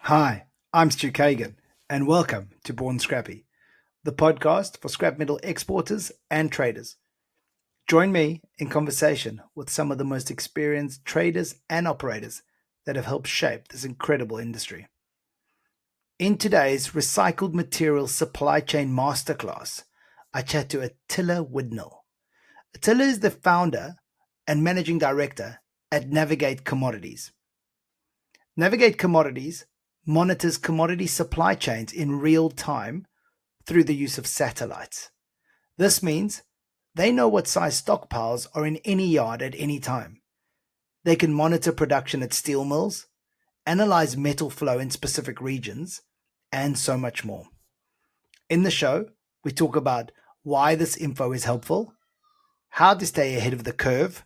Hi, I'm Stu Kagan, and welcome to Born Scrappy, the podcast for scrap metal exporters and traders. Join me in conversation with some of the most experienced traders and operators that have helped shape this incredible industry. In today's recycled materials supply chain masterclass, I chat to Atilla Widnell. Attila is the founder and managing director at Navigate Commodities. Navigate Commodities monitors commodity supply chains in real time through the use of satellites. This means they know what size stockpiles are in any yard at any time. They can monitor production at steel mills, analyze metal flow in specific regions, and so much more. In the show, we talk about why this info is helpful, how to stay ahead of the curve,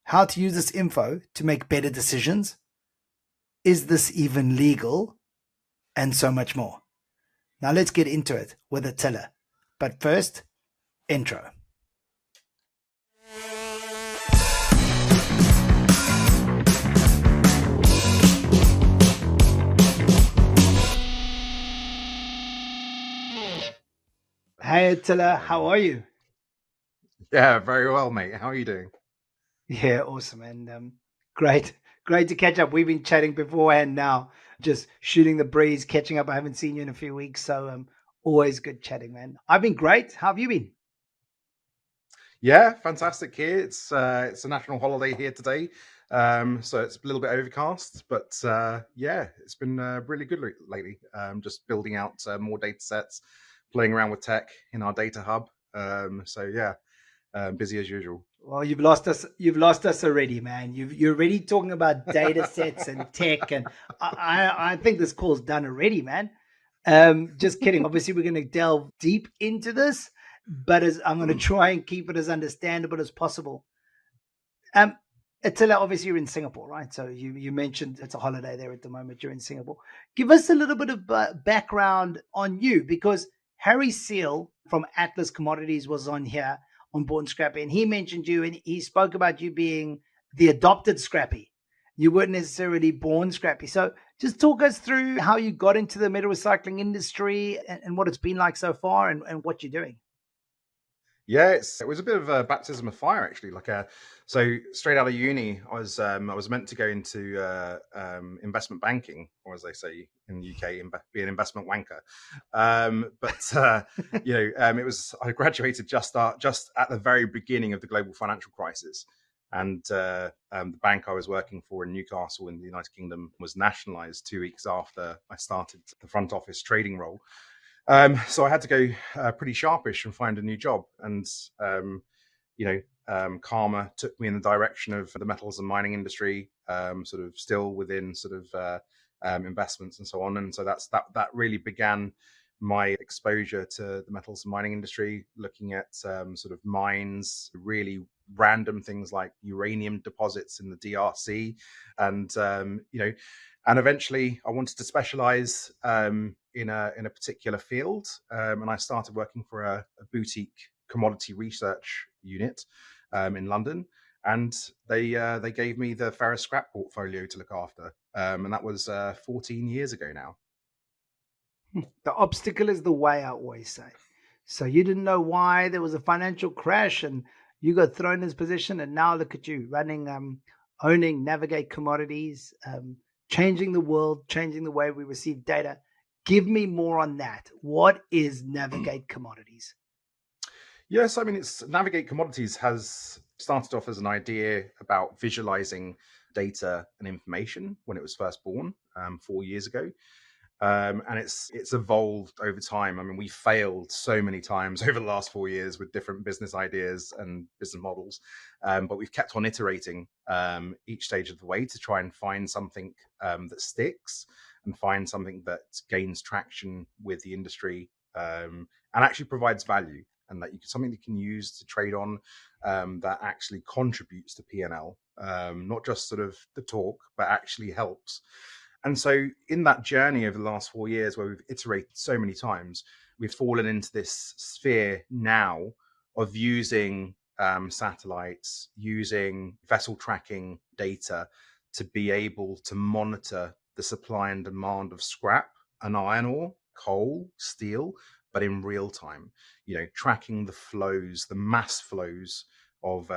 how to use this info to make better decisions, is this even legal, and so much more. Now let's get into it with Attila. But first, intro. Hey Attila, how are you? Yeah, very well, mate. How are you doing? Yeah, awesome, and great to catch up. We've been chatting beforehand now, just shooting the breeze, catching up. I haven't seen you in a few weeks, so always good chatting, man. I've been great. How have you been? Yeah, fantastic here. It's a national holiday here today, so it's a little bit overcast, but yeah, it's been really good lately. Just building out more data sets, playing around with tech in our data hub. So yeah, busy as usual. Well, you've lost us. You've lost us already, man. You're already talking about data sets and tech, and I think this call's done already, man. Just kidding. Obviously, we're going to delve deep into this, but I'm going to try and keep it as understandable as possible. Um, Attila, obviously you're in Singapore, right? So you mentioned it's a holiday there at the moment. You're in Singapore. Give us a little bit of background on you, because Harry Seal from Atlas Commodities was on here on Born Scrappy, and he mentioned you, and he spoke about you being the adopted Scrappy. You weren't necessarily born Scrappy. So just talk us through how you got into the metal recycling industry, and what it's been like so far, and what you're doing. Yeah, it was a bit of a baptism of fire actually. So straight out of uni, I was meant to go into investment banking, or as they say in the UK, be an investment wanker. But it was I graduated just at the very beginning of the global financial crisis, and the bank I was working for in Newcastle in the United Kingdom was nationalised 2 weeks after I started the front office trading role. So I had to go pretty sharpish and find a new job. And, karma took me in the direction of the metals and mining industry, sort of still within sort of investments and so on. And so that really began my exposure to the metals and mining industry, looking at sort of mines, really random things like uranium deposits in the DRC, and and eventually I wanted to specialize in a particular field, and I started working for a boutique commodity research unit in London, and they gave me the ferrous scrap portfolio to look after, and that was 14 years ago now. The obstacle is the way, I always say. So you didn't know why there was a financial crash, and you got thrown in this position, and now look at you running, owning, navigate commodities, changing the world, changing the way we receive data. Give me more on that. What is navigate commodities? Yes, I mean, it's Navigate Commodities has started off as an idea about visualizing data and information when it was first born 4 years ago. And it's evolved over time. I mean, we failed so many times over the last 4 years with different business ideas and business models, but we've kept on iterating each stage of the way to try and find something that sticks and find something that gains traction with the industry, and actually provides value, and that something that you can use to trade on, that actually contributes to P&L, not just sort of the talk, but actually helps. And so in that journey over the last 4 years, where we've iterated so many times, we've fallen into this sphere now of using satellites, using vessel tracking data to be able to monitor the supply and demand of scrap and iron ore, coal, steel, but in real time, tracking the flows, the mass flows of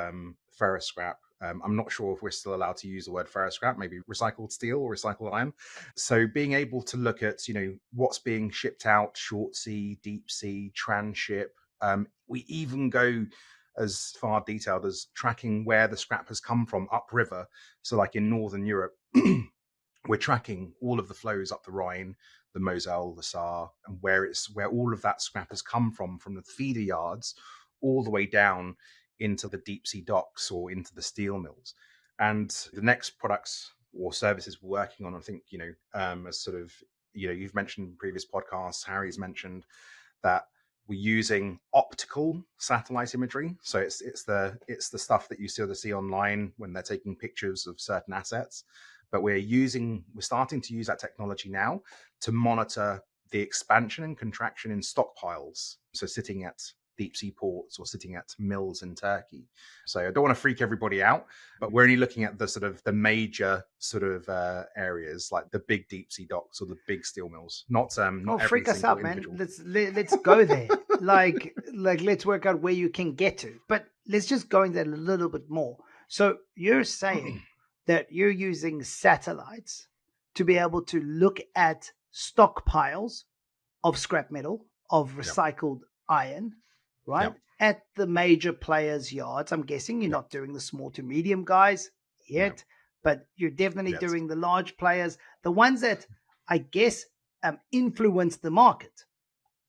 ferrous scrap. I'm not sure if we're still allowed to use the word ferrous scrap, maybe recycled steel or recycled iron. So being able to look at, what's being shipped out, short sea, deep sea, transship. We even go as far detailed as tracking where the scrap has come from upriver. So like in Northern Europe, we're tracking all of the flows up the Rhine, the Moselle, the Saar, and where all of that scrap has come from the feeder yards all the way down into the deep sea docks or into the steel mills. And the next products or services we're working on, I think, as sort of, you've mentioned in previous podcasts, Harry's mentioned that we're using optical satellite imagery. So it's the stuff that you still see online when they're taking pictures of certain assets. But we're starting to use that technology now to monitor the expansion and contraction in stockpiles. So sitting at deep sea ports or sitting at mills in Turkey. So I don't want to freak everybody out, but we're only looking at the sort of the major sort of areas like the big deep sea docks or the big steel mills. Not every freak us single out, man. individual. Let's go there. like let's work out where you can get to. But let's just go into that a little bit more. So you're saying that you're using satellites to be able to look at stockpiles of scrap metal, of recycled iron, right? Yep. At the major players' yards. I'm guessing you're not doing the small to medium guys yet, but you're definitely doing the large players, the ones that I guess influence the market.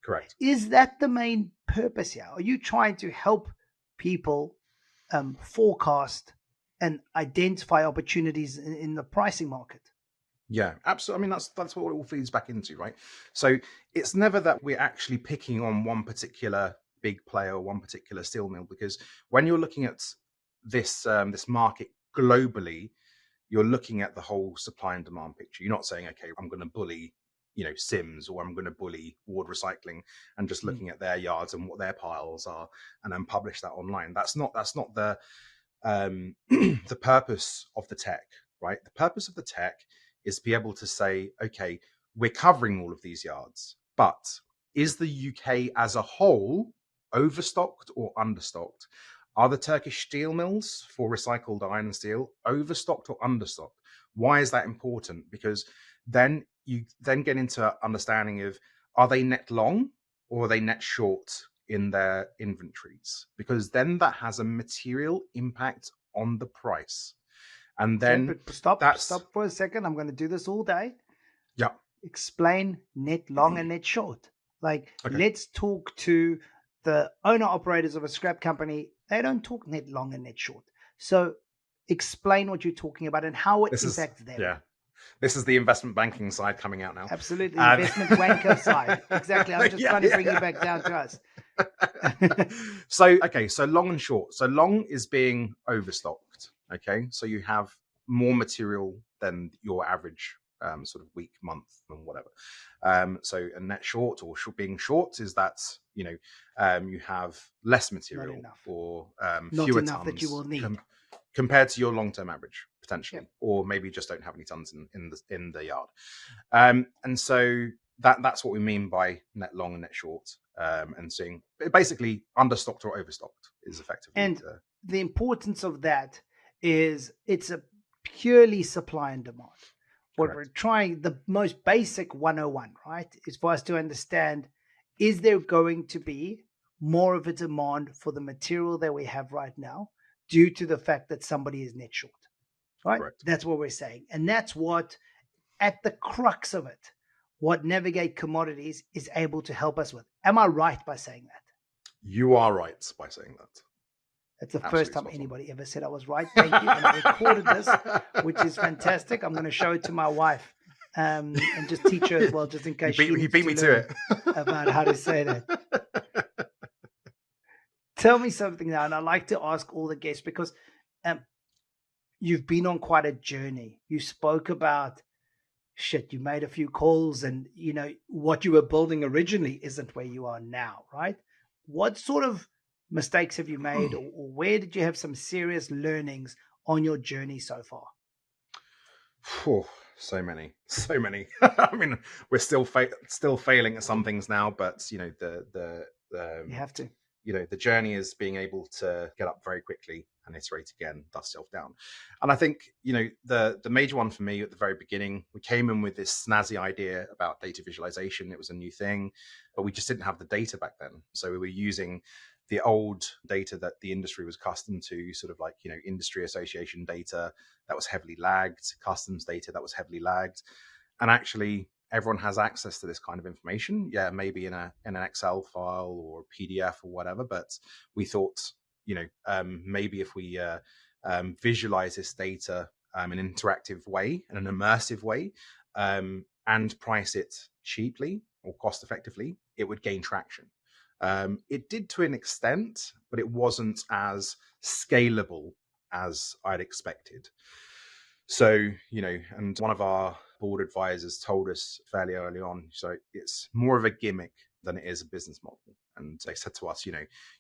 Correct. Is that the main purpose here? Are you trying to help people forecast and identify opportunities in the pricing market? Yeah, absolutely. I mean, that's what it all feeds back into, right? So it's never that we're actually picking on one particular big player or one particular steel mill, because when you're looking at this market globally, you're looking at the whole supply and demand picture. You're not saying, okay, I'm going to bully, Sims, or I'm going to bully Ward Recycling and just looking at their yards and what their piles are and then publish that online. That's not the the purpose of the tech, right? The purpose of the tech is to be able to say, okay, we're covering all of these yards, but is the UK as a whole overstocked or understocked? Are the Turkish steel mills for recycled iron and steel overstocked or understocked? Why is that important? Because then you then get into understanding of, are they net long or are they net short in their inventories? Because then that has a material impact on the price. And then but stop for a second. I'm going to do this all day. Yeah. Explain net long and net short. Let's talk to the owner operators of a scrap company. They don't talk net long and net short. So explain what you're talking about and how it impacts them. Yeah. This is the investment banking side coming out now. Absolutely. Investment wanker side. Exactly. I'm just trying to bring you back down to us. So long and short. So long is being overstocked. Okay. So you have more material than your average sort of week, month, and whatever. So a net short or being short is that, you have less material or fewer enough tons that you will need. Compared to your long-term average, potentially, or maybe just don't have any tons in the yard. And so that's what we mean by net long and net short, and seeing basically understocked or overstocked is effectively. And the importance of that is it's a purely supply and demand. What we're trying, the most basic 101, right, is for us to understand, is there going to be more of a demand for the material that we have right now due to the fact that somebody is net short, right? Correct. That's what we're saying. And that's what, at the crux of it, what Navigate Commodities is able to help us with. Am I right by saying that? You are right by saying that. That's the first time anybody ever said I was right. Thank you. And I recorded this, which is fantastic. I'm going to show it to my wife and just teach her as well, just in case he beat me to it about how to say that. Tell me something now, and I like to ask all the guests because you've been on quite a journey. You spoke about you made a few calls, and what you were building originally isn't where you are now, right? What sort of mistakes have you made, or where did you have some serious learnings on your journey so far? So many. I mean, we're still failing at some things now, but You have to. the journey is being able to get up very quickly and iterate again, dust yourself down. And I think the major one for me at the very beginning, we came in with this snazzy idea about data visualization. It was a new thing, but we just didn't have the data back then, so we were using the old data that the industry was accustomed to, sort of like industry association data that was heavily lagged, customs data that was heavily lagged. And actually everyone has access to this kind of information. Yeah, maybe in an Excel file or a PDF or whatever. But we thought, maybe if we visualize this data in an interactive way, in an immersive way, and price it cheaply or cost effectively, it would gain traction. It did to an extent, but it wasn't as scalable as I'd expected. So, and one of our board advisors told us fairly early on, so it's more of a gimmick than it is a business model. And they said to us,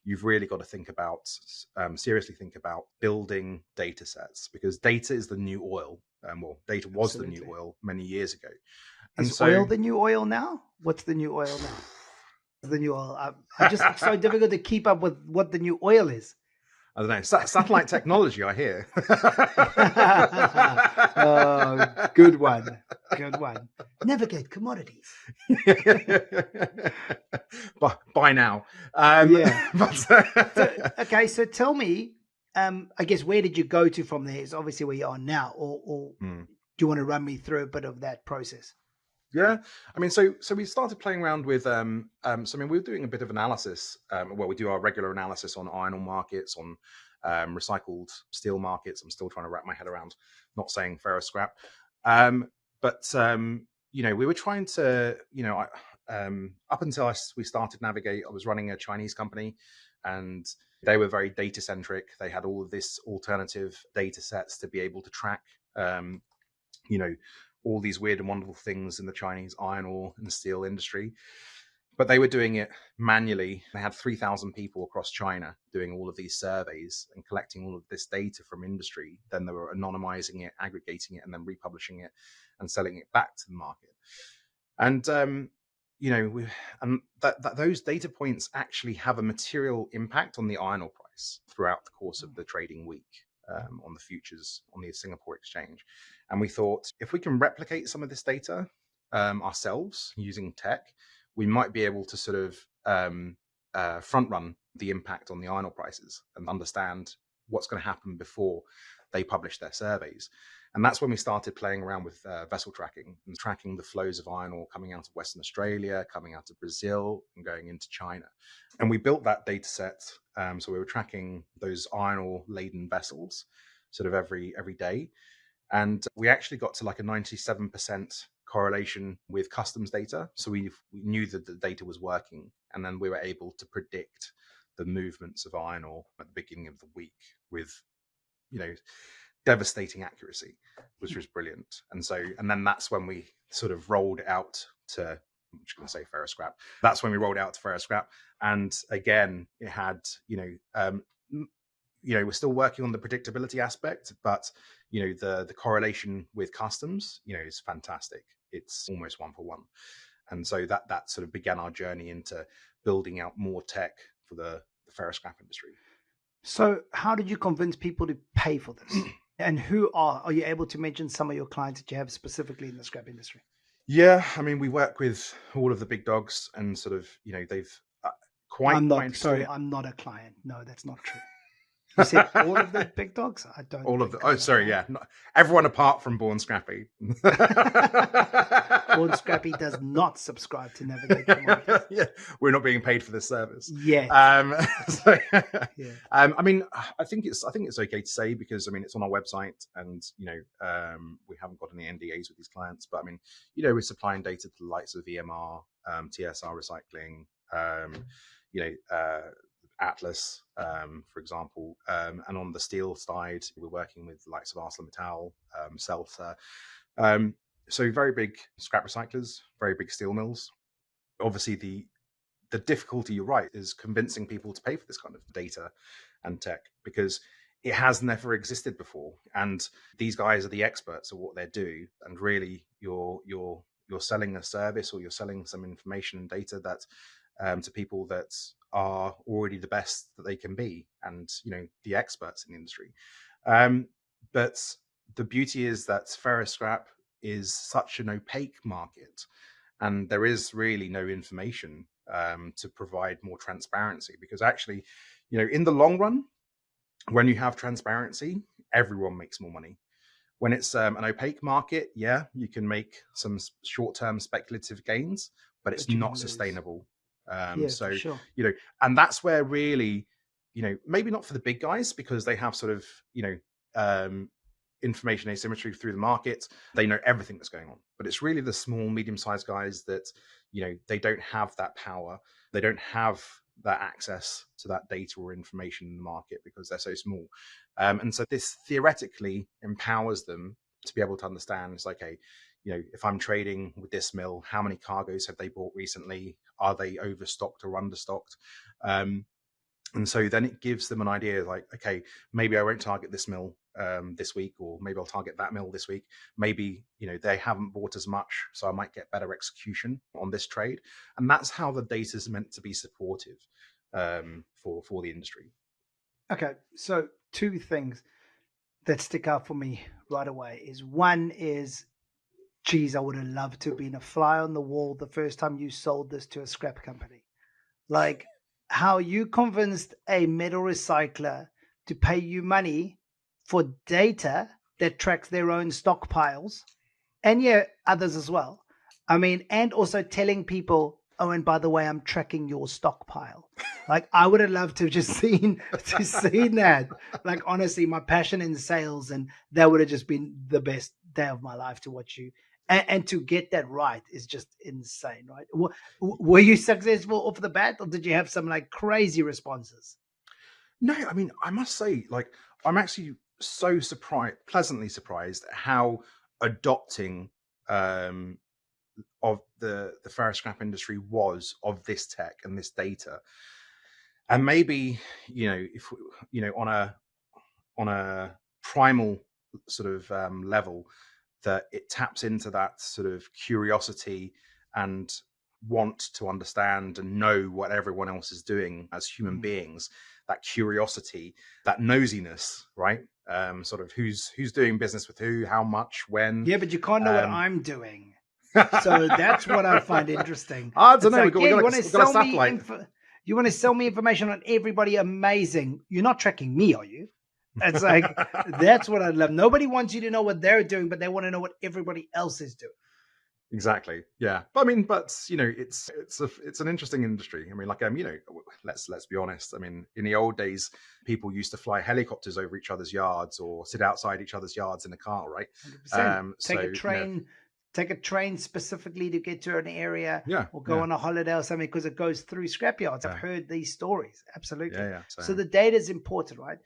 you've really got to seriously think about building data sets, because data is the new oil. Well, data was Absolutely. the new oil many years ago. Is oil the new oil now? What's the new oil now? The new oil. I'm just it's so difficult to keep up with what the new oil is. I don't know. Satellite technology, I hear. Oh, good one. Good one. Navigate commodities. By now. Yeah. But, okay, so tell me, I guess, where did you go to from there? Is obviously where you are now, or do you want to run me through a bit of that process? Yeah, I mean, so we started playing around with, so I mean, we were doing a bit of analysis. We do our regular analysis on iron ore markets, on recycled steel markets. I'm still trying to wrap my head around not saying ferro scrap. But we were trying to, up until we started Navigate, I was running a Chinese company, and they were very data centric. They had all of this alternative data sets to be able to track, all these weird and wonderful things in the Chinese iron ore and steel industry. But they were doing it manually. They had 3,000 people across China doing all of these surveys and collecting all of this data from industry. Then they were anonymizing it, aggregating it, and then republishing it and selling it back to the market. And those data points actually have a material impact on the iron ore price throughout the course of the trading week. On the futures on the Singapore exchange. And we thought, if we can replicate some of this data ourselves using tech, we might be able to sort of front run the impact on the iron ore prices and understand what's going to happen before they publish their surveys. And that's when we started playing around with vessel tracking and tracking the flows of iron ore coming out of Western Australia, coming out of Brazil, and going into China. And we built that data set. So we were tracking those iron ore laden vessels sort of every day. And we actually got to like a 97% correlation with customs data. So we knew that the data was working. And then we were able to predict the movements of iron ore at the beginning of the week with, devastating accuracy, which was brilliant. And then that's when we sort of rolled out to, I'm just going to say ferro scrap. That's when we rolled out to ferro scrap. And again, it had, we're still working on the predictability aspect, but the correlation with customs, is fantastic. It's almost 1-for-1. And so that sort of began our journey into building out more tech for the ferro scrap industry. So how did you convince people to pay for this? And who are you able to mention some of your clients that you have specifically in the scrap industry? Yeah, I mean, we work with all of the big dogs, and sort of, they've I'm not a client. No, that's not true. You said all of the big dogs? I don't. All of the. Oh, sorry. Yeah, everyone apart from Born Scrappy. Born Scrappy does not subscribe to Navigate Commodities. Yeah, we're not being paid for this service. Yeah. Yeah. I mean, I think it's okay to say, because I mean, it's on our website, and we haven't got any NDAs with these clients, but I mean, we're supplying data to the likes of EMR, TSR Recycling, Atlas, for example, and on the steel side, we're working with the likes of ArcelorMittal, Seltzer. So very big scrap recyclers, very big steel mills. Obviously, the difficulty, you're right, is convincing people to pay for this kind of data and tech, because it has never existed before. And these guys are the experts of what they do. And really, you're selling a service, or you're selling some information and data that to people that are already the best that they can be, and the experts in the industry. But the beauty is that ferrous scrap is such an opaque market, and there is really no information to provide more transparency, because actually, in the long run, when you have transparency, everyone makes more money. When it's an opaque market, yeah, you can make some short-term speculative gains, but it's But you can not lose. sustainable. Yeah, for So, sure. and that's where really, maybe not for the big guys, because they have sort of, um, information asymmetry through the market. They know everything that's going on, but it's really the small, medium-sized guys that, they don't have that power. They don't have that access to that data or information in the market because they're so small. And so this theoretically empowers them to be able to understand, it's like, okay, if I'm trading with this mill, how many cargoes have they bought recently? Are they overstocked or understocked? And so then it gives them an idea, like, okay, maybe I won't target this mill this week, or maybe I'll target that mill this week. Maybe, they haven't bought as much, so I might get better execution on this trade. And that's how the data is meant to be supportive for the industry. Okay, so two things that stick out for me right away is one is, geez, I would have loved to have been a fly on the wall the first time you sold this to a scrap company. Like how you convinced a metal recycler to pay you money for data that tracks their own stockpiles, and yeah, others as well. I mean, and also telling people, oh, and by the way, I'm tracking your stockpile. Like I would have loved to have just seen that. Like honestly, my passion in sales, and that would have just been the best day of my life to watch you. And to get that right is just insane, right? Were you successful off the bat, or did you have some like crazy responses? No, I mean, I must say, like, I'm actually so pleasantly surprised at how adopting um, of the ferrous scrap industry was of this tech and this data. And maybe, if on a primal sort of level, that it taps into that sort of curiosity and want to understand and know what everyone else is doing as human Mm. beings. That curiosity, that nosiness, right? Sort of who's doing business with who, how much, when. Yeah, but you can't know what Um, I'm doing. So that's what I find interesting. I don't It's know. like, yeah, you want to We got a sell me satellite. you want to sell me information on everybody. Amazing. You're not tracking me, are you? It's like that's what I love. Nobody wants you to know what they're doing, but they want to know what everybody else is doing. Exactly. Yeah. But I mean, it's an interesting industry. I mean, like let's be honest. I mean, in the old days, people used to fly helicopters over each other's yards or sit outside each other's yards in a car, right? 100%. So Take a train specifically to get to an area, yeah, or go yeah, on a holiday or something, because it goes through scrapyards. I've yeah, heard these stories. Absolutely. yeah. So So the data is important, right?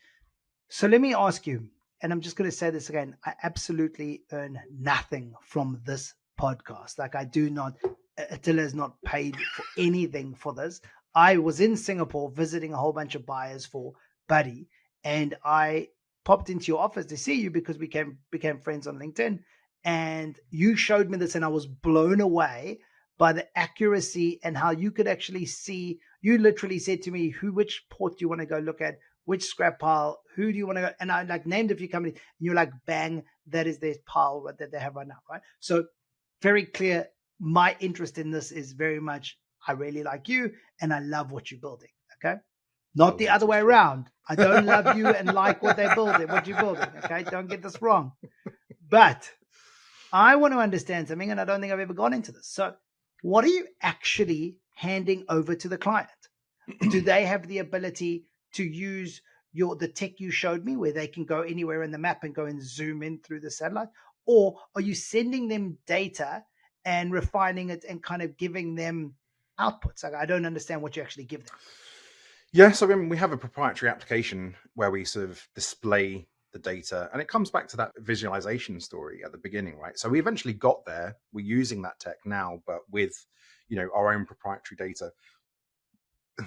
So let me ask you, and I'm just going to say this again. I absolutely earn nothing from this podcast. Like I do not, Attila is not paid for anything for this. I was in Singapore visiting a whole bunch of buyers for Buddy, and I popped into your office to see you because we became friends on LinkedIn. And you showed me this, and I was blown away by the accuracy and how you could actually see. You literally said to me, which port do you want to go look at? Which scrap pile, who do you want to go? And I like named a few companies, and you're like, bang, that is their pile that they have right now, right? So very clear. My interest in this is very much, I really like you and I love what you're building. Okay. Not well, the that other is way true. around. I don't love you and like what they're building, what you're building. Okay. Don't get this wrong. But I want to understand something, and I don't think I've ever gone into this. So, what are you actually handing over to the client? Do they have the ability to use the tech you showed me, where they can go anywhere in the map and go and zoom in through the satellite? Or are you sending them data and refining it and kind of giving them outputs? Like, I don't understand what you actually give them. Yeah, so I mean, we have a proprietary application where we sort of display the data, and it comes back to that visualization story at the beginning, right? So we eventually got there. We're using that tech now, but with our own proprietary data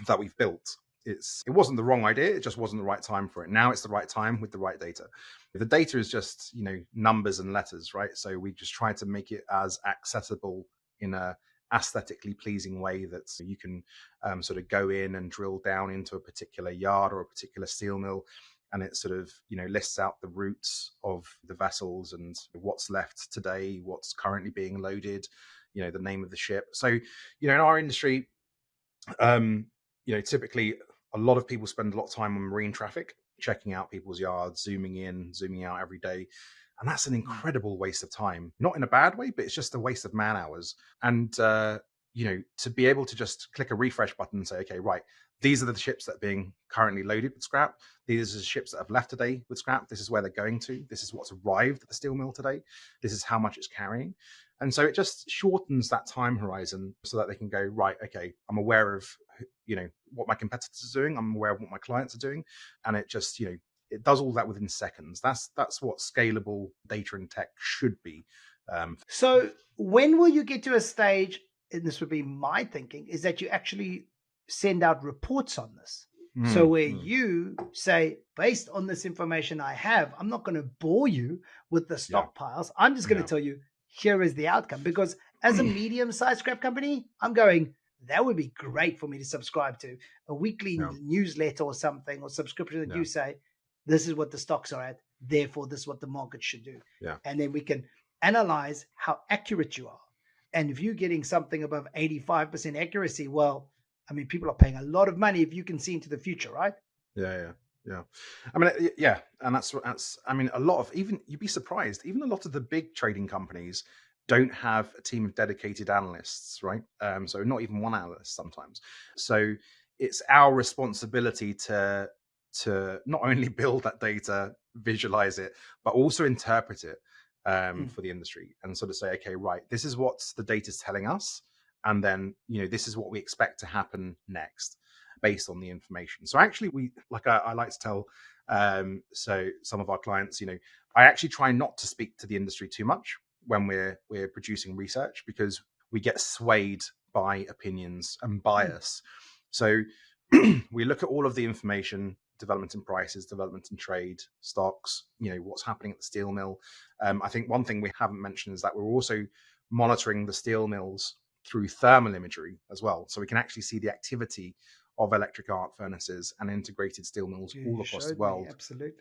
that we've built. it wasn't the wrong idea. It just wasn't the right time for it. Now it's the right time with the right data. The data is just, numbers and letters, right? So we just try to make it as accessible in a aesthetically pleasing way that you can sort of go in and drill down into a particular yard or a particular steel mill, and it sort of lists out the routes of the vessels and what's left today, what's currently being loaded, the name of the ship. So in our industry, typically a lot of people spend a lot of time on marine traffic, checking out people's yards, zooming in, zooming out every day. And that's an incredible waste of time, not in a bad way, but it's just a waste of man hours. And, to be able to just click a refresh button and say, okay, right, these are the ships that are being currently loaded with scrap. These are the ships that have left today with scrap. This is where they're going to. This is what's arrived at the steel mill today. This is how much it's carrying. And so it just shortens that time horizon so that they can go, right, okay, I'm aware of, what my competitors are doing. I'm aware of what my clients are doing. And it just, it does all that within seconds. That's what scalable data and tech should be. So when will you get to a stage, and this would be my thinking, is that you actually send out reports on this? So where you say, based on this information I have, I'm not going to bore you with the stockpiles. I'm just going to tell you, here is the outcome. Because as a medium-sized scrap company, I'm going, that would be great for me to subscribe to a weekly newsletter or something, or subscription that you say, this is what the stocks are at, therefore this is what the market should do. And then we can analyze how accurate you are. And if you're getting something above 85% accuracy, well, I mean, people are paying a lot of money if you can see into the future, right? Yeah. I mean, and that's. I mean, a lot of, even, you'd be surprised, even a lot of the big trading companies don't have a team of dedicated analysts, right? So not even one analyst sometimes. So it's our responsibility to not only build that data, visualize it, but also interpret it for the industry, and sort of say, okay, right, this is what the data is telling us, and then this is what we expect to happen next based on the information. So actually, I like to tell so some of our clients, I actually try not to speak to the industry too much when we're producing research, because we get swayed by opinions and bias. So we look at all of the information, development in prices, development in trade, stocks, what's happening at the steel mill. I think one thing we haven't mentioned is that we're also monitoring the steel mills through thermal imagery as well. So we can actually see the activity of electric arc furnaces and integrated steel mills all across the world,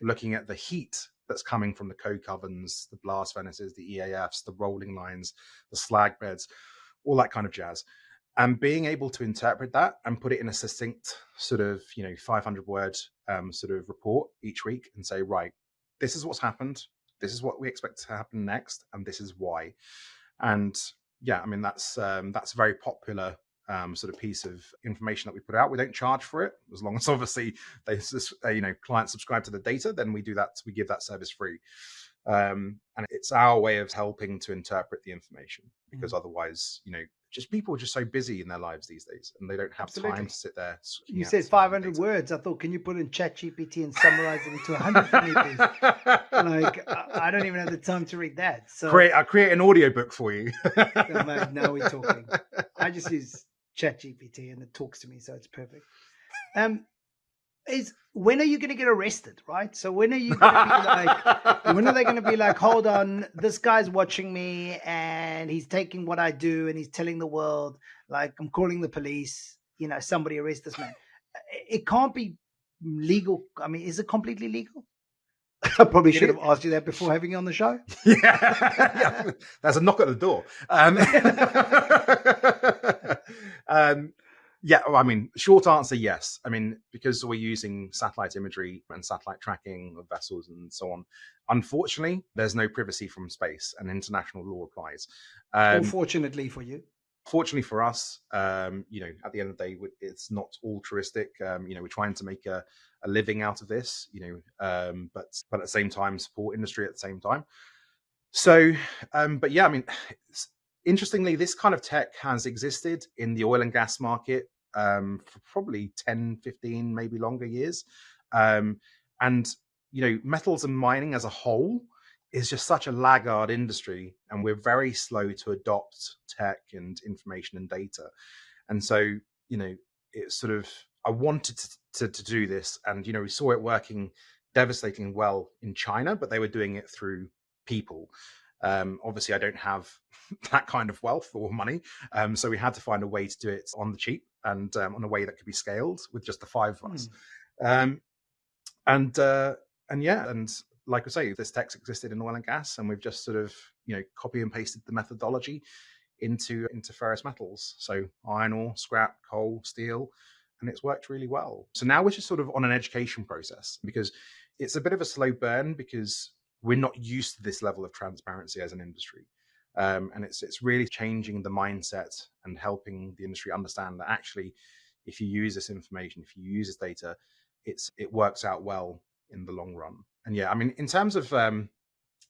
looking at the heat that's coming from the coke ovens, the blast furnaces, the EAFs, the rolling lines, the slag beds, all that kind of jazz. And being able to interpret that and put it in a succinct sort of, 500 word sort of report each week and say, right, this is what's happened. This is what we expect to happen next. And this is why. And I mean, that's a very popular sort of piece of information that we put out. We don't charge for it, as long as obviously they, clients subscribe to the data, then we do that. We give that service free. And it's our way of helping to interpret the information, because otherwise, just people are just so busy in their lives these days, and they don't have time to sit there. You said 500 words. I thought, can you put in ChatGPT and summarize it into 100 for me, please? Like, I don't even have the time to read that. So I'll create an audiobook for you. Now we're talking. I just use ChatGPT and it talks to me, so it's perfect. When are you going to get arrested, right? So when are you going to be like, when are they going to be like, hold on, this guy's watching me and he's taking what I do and he's telling the world, like, I'm calling the police, somebody arrest this man. It can't be legal. I mean, is it completely legal? I probably should have asked you that before having you on the show. Yeah. There's a knock at the door. Well, I mean, short answer, yes. I mean, because we're using satellite imagery and satellite tracking of vessels and so on, unfortunately, there's no privacy from space, and international law applies. Unfortunately for you. Fortunately for us, at the end of the day, it's not altruistic. We're trying to make a living out of this, but at the same time, support industry at the same time. So, I mean, interestingly, this kind of tech has existed in the oil and gas market for probably 10, 15, maybe longer years. And, metals and mining as a whole is just such a laggard industry, and we're very slow to adopt tech and information and data. And so, it's sort of, I wanted to do this, and we saw it working devastatingly well in China, but they were doing it through people. Obviously, I don't have that kind of wealth or money, so we had to find a way to do it on the cheap and on a way that could be scaled with just the five of us. Um, and yeah, and like I say, this text existed in oil and gas, and we've just sort of copy and pasted the methodology into ferrous metals, so iron ore, scrap, coal, steel, and it's worked really well. So now we're just sort of on an education process, because it's a bit of a slow burn, because we're not used to this level of transparency as an industry. And it's really changing the mindset and helping the industry understand that actually, if you use this information, if you use this data, it works out well in the long run. And yeah, I mean, in terms of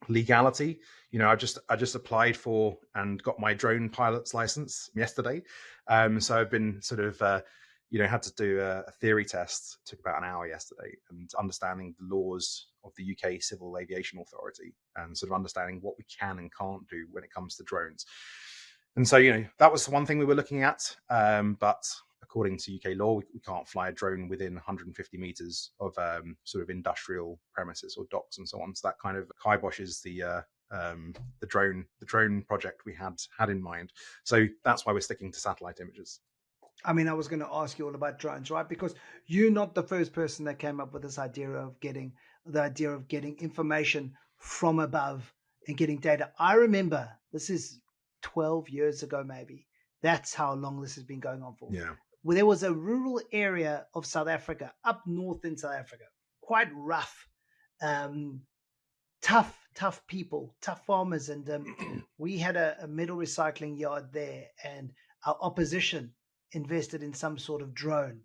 legality, I just applied for and got my drone pilot's license yesterday. So I've been sort of had to do a theory test. It took about an hour yesterday, and understanding the laws of the UK Civil Aviation Authority, and sort of understanding what we can and can't do when it comes to drones. And so that was one thing we were looking at, but according to UK law, we can't fly a drone within 150 meters of sort of industrial premises or docks and so on. So that kind of kiboshes the drone project we had in mind. So that's why we're sticking to satellite images. I mean, I was going to ask you all about drones, right? Because you're not the first person that came up with this idea of getting information from above and getting data. I remember this is 12 years ago, maybe. That's how long this has been going on for. Yeah. Where there was a rural area of South Africa, up north in South Africa, quite rough, tough people, tough farmers. And we had a metal recycling yard there, and our opposition invested in some sort of drone,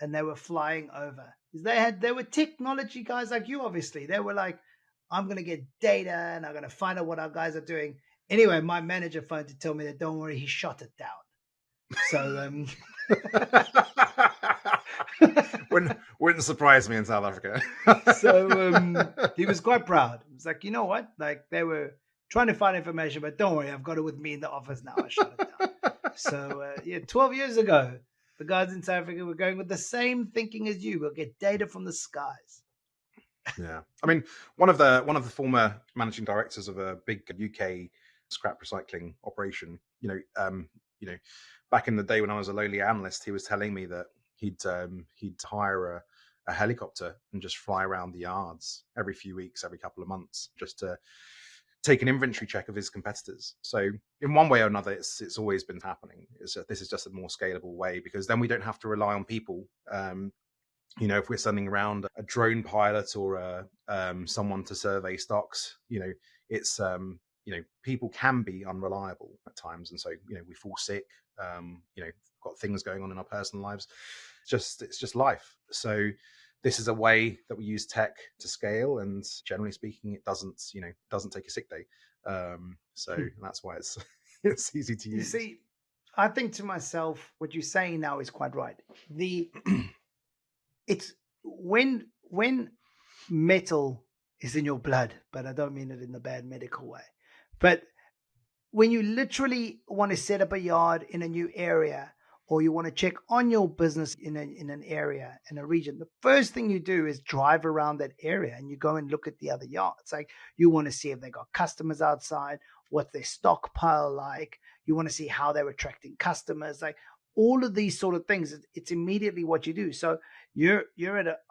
and they were flying over. They were technology guys like you, obviously. They were like, I'm going to get data and I'm going to find out what our guys are doing. Anyway, my manager phoned to tell me that, don't worry, he shot it down. So wouldn't surprise me in South Africa. So he was quite proud. He was like, you know what? Like, they were trying to find information, but don't worry, I've got it with me in the office now. I shut it down. So 12 years ago, the guys in South Africa were going with the same thinking as you. We'll get data from the skies. Yeah, I mean, one of the former managing directors of a big UK scrap recycling operation, back in the day when I was a lowly analyst, he was telling me that he'd hire a helicopter and just fly around the yards every few weeks, every couple of months, just to take an inventory check of his competitors. So in one way or another, it's always been happening. This is just a more scalable way, because then we don't have to rely on people. If we're sending around a drone pilot or someone to survey stocks, it's people can be unreliable at times, and so we fall sick. Got things going on in our personal lives. It's just life. So this is a way that we use tech to scale, and generally speaking, it doesn't take a sick day. So that's why it's easy to use. You see, I think to myself, what you're saying now is quite right. It's when metal is in your blood, but I don't mean it in the bad medical way. But when you literally want to set up a yard in a new area, or you want to check on your business in an area, in a region, the first thing you do is drive around that area and you go and look at the other yards. Like, you want to see if they got customers outside, what's their stockpile like. You want to see how they're attracting customers. Like, all of these sort of things, it's immediately what you do. So you're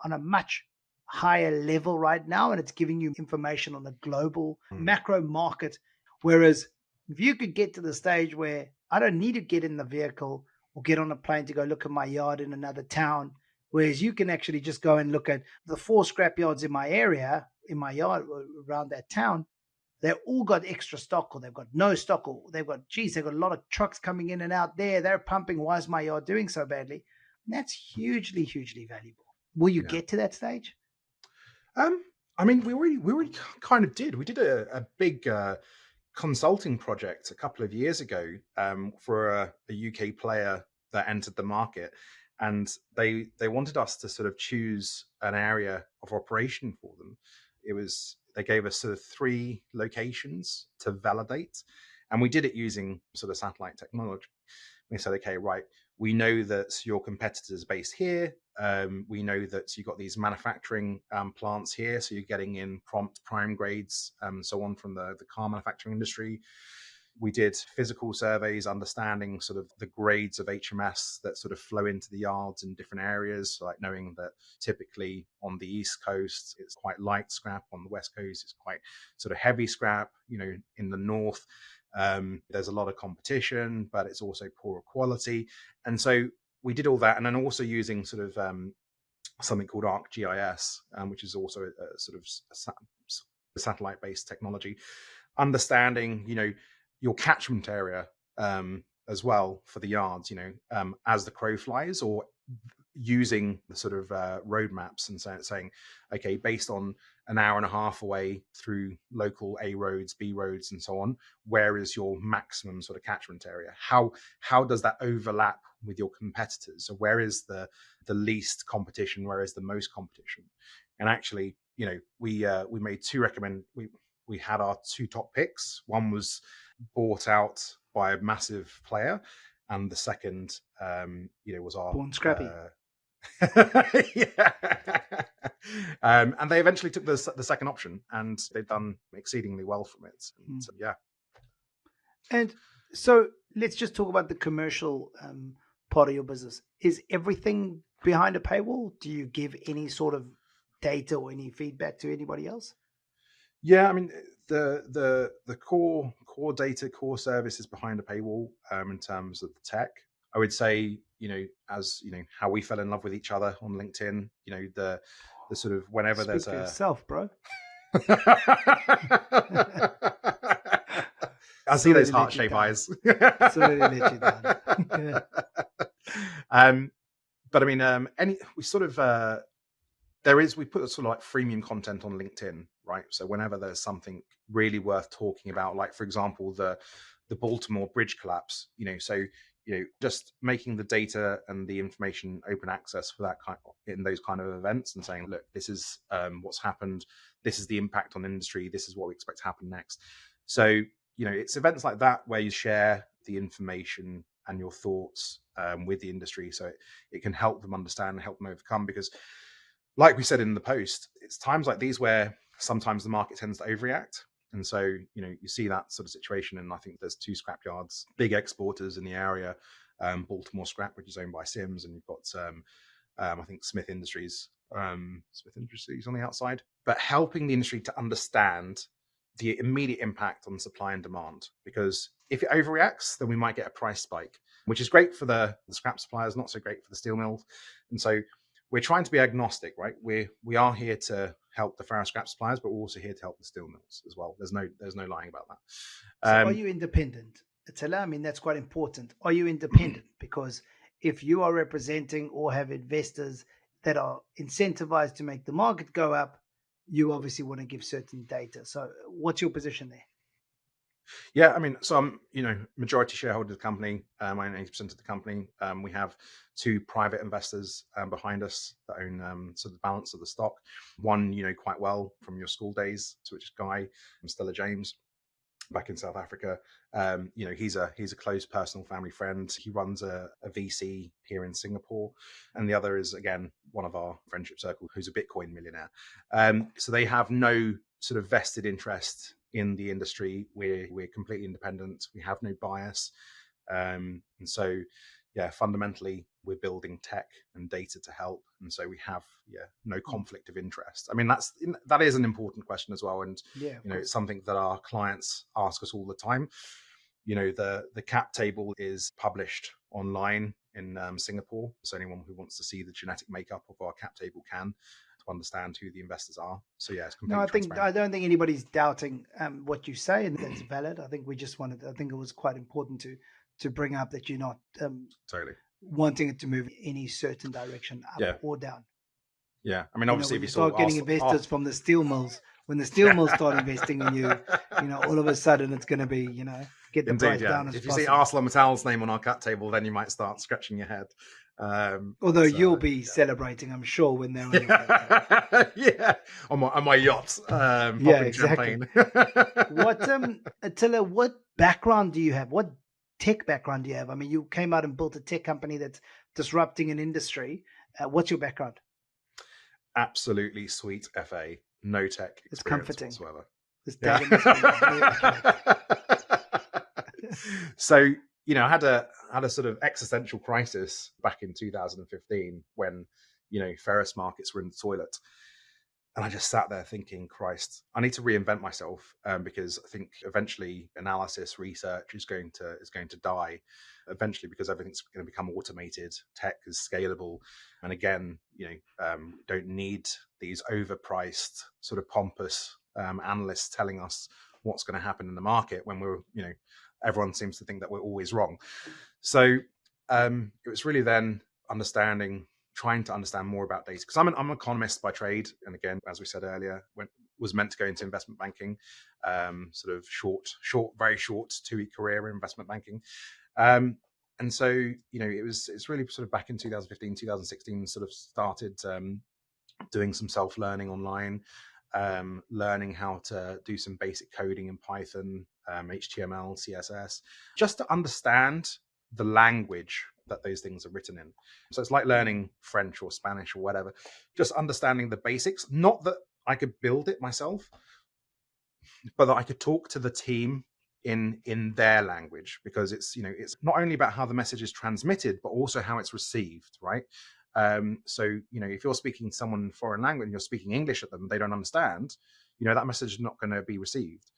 on a much higher level right now, and it's giving you information on the global macro market. Whereas if you could get to the stage where I don't need to get in the vehicle or get on a plane to go look at my yard in another town, whereas you can actually just go and look at the 4 scrap yards in my area, in my yard around that town, they've all got extra stock, or they've got no stock, or they've got a lot of trucks coming in and out there. They're pumping. Why is my yard doing so badly? And that's hugely, hugely valuable. Will you get to that stage? I mean, we already kind of did. We did a big consulting project a couple of years ago for a UK player that entered the market, and they wanted us to sort of choose an area of operation for them. They gave us sort of 3 locations to validate, And we did it using sort of satellite technology. We said, okay, right, we know that your competitors are based here. We know that you've got these manufacturing plants here, so you're getting in prompt prime grades, so on from the car manufacturing industry. We did physical surveys, understanding sort of the grades of HMS that sort of flow into the yards in different areas. So like knowing that typically on the East Coast, it's quite light scrap. On the West Coast, it's quite sort of heavy scrap. In the North, there's a lot of competition, but it's also poorer quality. And so we did all that. And then also using sort of something called ArcGIS, which is also a sort of satellite-based technology, understanding, your catchment area as well for the yards, as the crow flies, or using the sort of road maps and saying, okay, based on an hour and a half away through local A roads, B roads, and so on, where is your maximum sort of catchment area? How does that overlap with your competitors? So where is the least competition? Where is the most competition? And actually, we made we had our two top picks. One was bought out by a massive player, and the second, was our Born Scrappy. Yeah. And they eventually took the second option, and they've done exceedingly well from it. And, so, yeah. And so let's just talk about the commercial part of your business. Is everything behind a paywall? Do you give any sort of data or any feedback to anybody else? Yeah, I mean, the core data, core service is behind a paywall in terms of the tech. I would say, as how we fell in love with each other on LinkedIn, the sort of whenever Speak there's for yourself, bro. I see those heart-shaped eyes. Sorry to let you down. But I mean, we sort of we put sort of like freemium content on LinkedIn, right? So whenever there's something really worth talking about, like for example the Baltimore bridge collapse, just making the data and the information open access for that in those kind of events, and saying, look, this is what's happened, this is the impact on industry, this is what we expect to happen next. So it's events like that where you share the information and your thoughts with the industry, so it can help them understand and help them overcome. Because like we said in the post, it's times like these where sometimes the market tends to overreact. And so, you see that sort of situation. And I think there's two scrap yards, big exporters in the area, Baltimore Scrap, which is owned by Sims, and you've got, I think, Smith Industries on the outside. But helping the industry to understand the immediate impact on supply and demand. Because if it overreacts, then we might get a price spike, which is great for the scrap suppliers, not so great for the steel mills. And so we're trying to be agnostic, right? We are here to help the ferro scrap suppliers, but we're also here to help the steel mills as well. There's no lying about that. So are you independent, Attila? I mean, that's quite important. Are you independent? Because if you are representing or have investors that are incentivized to make the market go up, you obviously want to give certain data. So what's your position there? Yeah, I mean, so I'm, majority shareholder of the company. I own 80% of the company. We have two private investors behind us that own sort of the balance of the stock. One, quite well from your school days, which is Guy from Stella James, back in South Africa. He's a close personal family friend. He runs a VC here in Singapore, and the other is, again, one of our friendship circle who's a Bitcoin millionaire. So they have no sort of vested interest in the industry. We're completely independent. We have no bias, and so fundamentally we're building tech and data to help, and so we have no conflict of interest. I mean, that is an important question as well, and it's something that our clients ask us all the time. The cap table is published online in Singapore, so anyone who wants to see the genetic makeup of our cap table can, to understand who the investors are. So it's completely I don't think anybody's doubting what you say, and that's valid. I think I think it was quite important to bring up that you're not totally wanting it to move in any certain direction, up or down. Yeah, I mean, obviously, if you start getting investors from the steel mills, when the steel mills start investing in you, all of a sudden it's going to be, get the price down as possible. If you see ArcelorMittal's name on our cap table, then you might start scratching your head. Although you'll be celebrating, I'm sure, when they're on your birthday. Yeah, on my yacht, Yeah, popping exactly. champagne. Attila, what background do you have? What tech background do you have? I mean, you came out and built a tech company that's disrupting an industry. What's your background? Absolutely sweet FA, no tech It's experience comforting. whatsoever. This Yeah. data must be accurate. So, I had a sort of existential crisis back in 2015 when, ferrous markets were in the toilet. And I just sat there thinking, Christ, I need to reinvent myself, because I think eventually analysis research is going to die eventually, because everything's going to become automated. Tech is scalable, and again, don't need these overpriced sort of pompous analysts telling us what's going to happen in the market when everyone seems to think that we're always wrong. So it was really then trying to understand more about data, because I'm an economist by trade, and again, as we said earlier, was meant to go into investment banking, sort of very short 2-week career in investment banking, and so it's really sort of back in 2015, 2016, sort of started doing some self-learning online, learning how to do some basic coding in Python, HTML, CSS, just to understand the language that those things are written in. So it's like learning French or Spanish or whatever, just understanding the basics. Not that I could build it myself, but that I could talk to the team in their language, because it's not only about how the message is transmitted, but also how it's received, right? So if you're speaking to someone in foreign language and you're speaking English at them, they don't understand, that message is not going to be received.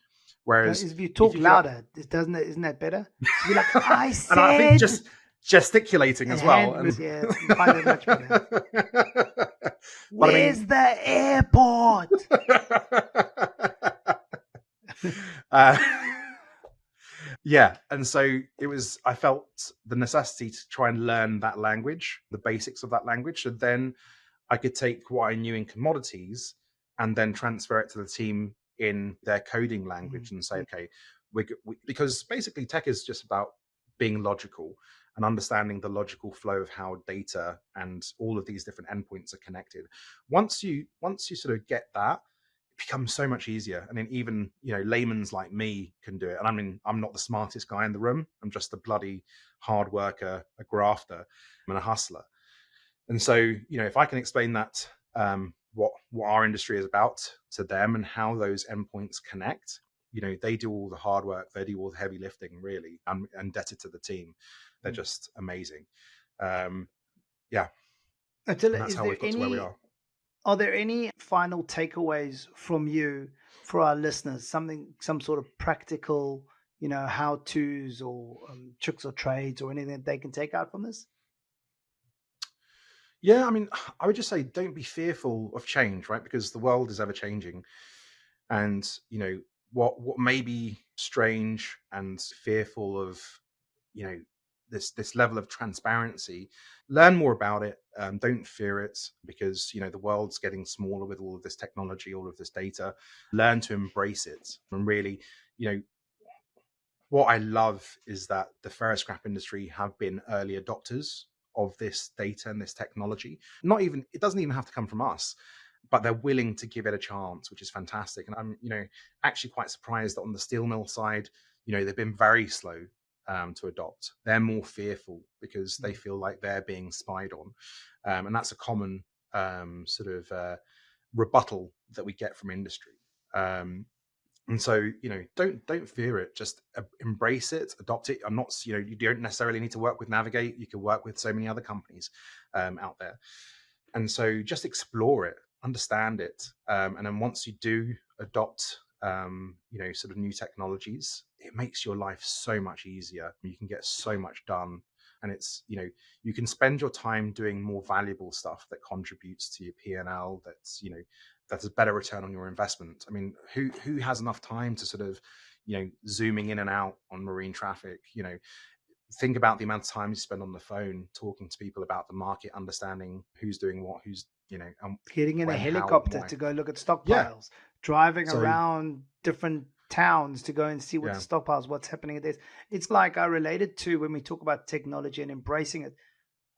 Whereas if you talk louder, isn't that better? Be like, I said, and I think just gesticulating as well. Yeah, I find it much better. Where's the airport? Yeah, and so I felt the necessity to try and learn that language, the basics of that language, so then I could take what I knew in commodities and then transfer it to the team in their coding language and say, okay, because basically tech is just about being logical and understanding the logical flow of how data and all of these different endpoints are connected. Once you sort of get that, it becomes so much easier. And then even, layman's like me can do it. And I mean, I'm not the smartest guy in the room. I'm just a bloody hard worker, a grafter, and a hustler. And so, if I can explain that, what our industry is about to them and how those endpoints connect, they do all the hard work, they do all the heavy lifting, really. I'm indebted to the team. They're just amazing. Yeah. Attila, And that's how we've got to where we are. Are there any final takeaways from you for our listeners? Some sort of practical, how-tos or tricks or trades or anything that they can take out from this? Yeah, I mean, I would just say don't be fearful of change, right? Because the world is ever changing. And, what may be strange and fearful of, this level of transparency, learn more about it. Don't fear it, because, the world's getting smaller with all of this technology, all of this data. Learn to embrace it. And really, what I love is that the ferrous scrap industry have been early adopters of this data and this technology. It doesn't even have to come from us, but they're willing to give it a chance, which is fantastic. And I'm, actually quite surprised that on the steel mill side, they've been very slow to adopt. They're more fearful because they feel like they're being spied on. And that's a common sort of rebuttal that we get from industry. And so, don't fear it. Just embrace it, adopt it. You don't necessarily need to work with Navigate. You can work with so many other companies out there. And so just explore it, understand it. And then once you do adopt, sort of new technologies, it makes your life so much easier. You can get so much done. And it's, you can spend your time doing more valuable stuff that contributes to your P&L, that's a better return on your investment. I mean, who has enough time to sort of, zooming in and out on marine traffic? Think about the amount of time you spend on the phone talking to people about the market, understanding who's doing what, who's, getting in a helicopter to go look at stockpiles, driving around different towns to go and see what the stockpiles, what's happening at this. It's like I related to when we talk about technology and embracing it.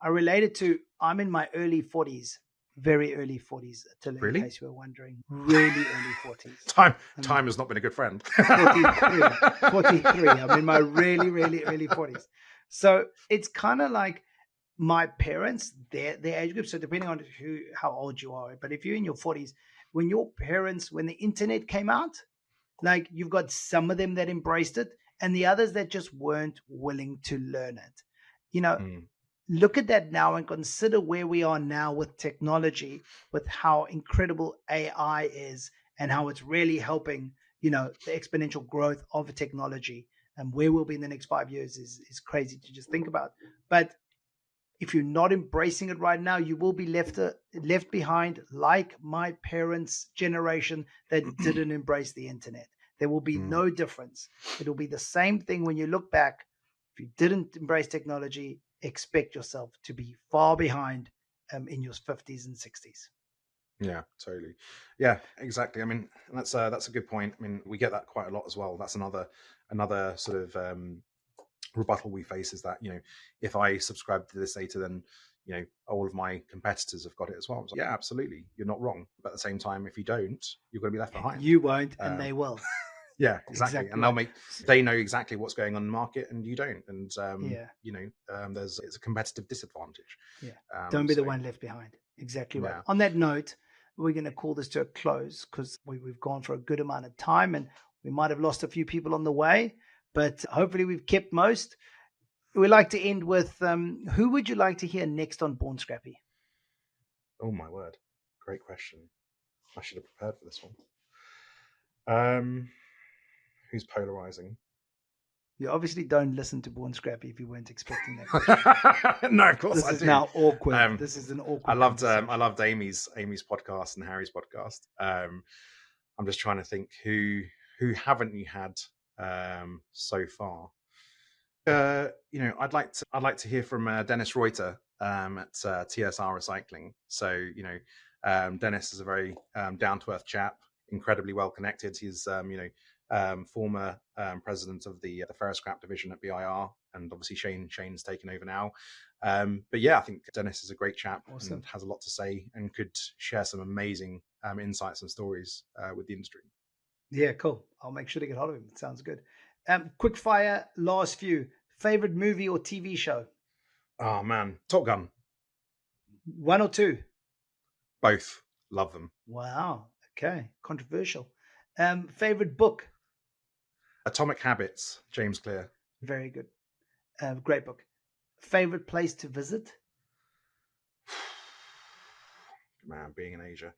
I relate it to, I'm in my early 40s, very early 40s, Attila, Really? in case you were wondering. Really early 40s. Time has not been a good friend. 43. I'm in my really, really early 40s. So it's kind of like my parents, their age group. So depending on how old you are, but if you're in your 40s, when the internet came out, like you've got some of them that embraced it and the others that just weren't willing to learn it. Look at that now and consider where we are now with technology, with how incredible AI is and how it's really helping, the exponential growth of technology, and where we'll be in the next 5 years is crazy to just think about. But if you're not embracing it right now, you will be left behind, like my parents' generation that didn't embrace the internet. There will be no difference. It'll be the same thing when you look back. If you didn't embrace technology, expect yourself to be far behind in your 50s and 60s. Yeah, totally. Yeah, exactly. I mean, that's a good point. I mean, we get that quite a lot as well. That's another sort of rebuttal we face, is that, if I subscribe to this data, then all of my competitors have got it as well. So, yeah, absolutely, you're not wrong. But at the same time, if you don't, you're going to be left behind. You won't, and they will. Yeah, exactly. And they know exactly what's going on in the market, and you don't. And it's a competitive disadvantage. Yeah, don't be the one left behind. Exactly right. On that note, we're going to call this to a close because we've gone for a good amount of time, and we might have lost a few people on the way, but hopefully we've kept most. We like to end with who would you like to hear next on Born Scrappy? Oh my word, great question. I should have prepared for this one. Who's polarizing? You obviously don't listen to Born Scrappy if you weren't expecting that. No, of course this I is do. Now awkward. This is an awkward. I loved Amy's podcast and Harry's podcast. I'm just trying to think who haven't you had so far. I'd like to hear from Dennis Reuter at TSR Recycling. So Dennis is a very down to earth chap, incredibly well connected. He's former president of the ferro scrap division at BIR, and obviously Shane's taken over now. But yeah, I think Dennis is a great chap. Awesome. And has a lot to say and could share some amazing insights and stories with the industry. Yeah, cool. I'll make sure to get hold of him. It sounds good. Quick fire, last few. Favorite movie or TV show? Oh man, Top Gun. One or two? Both. Love them. Wow. Okay. Controversial. Favorite book? Atomic Habits, James Clear. Very good. Great book. Favorite place to visit? Man, being in Asia,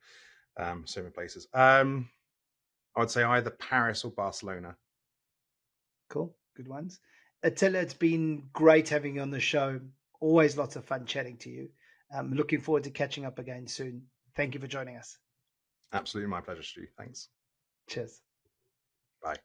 so many places. I would say either Paris or Barcelona. Cool. Good ones. Attila, it's been great having you on the show. Always lots of fun chatting to you. Looking forward to catching up again soon. Thank you for joining us. Absolutely my pleasure, Stu. Thanks. Cheers. Bye.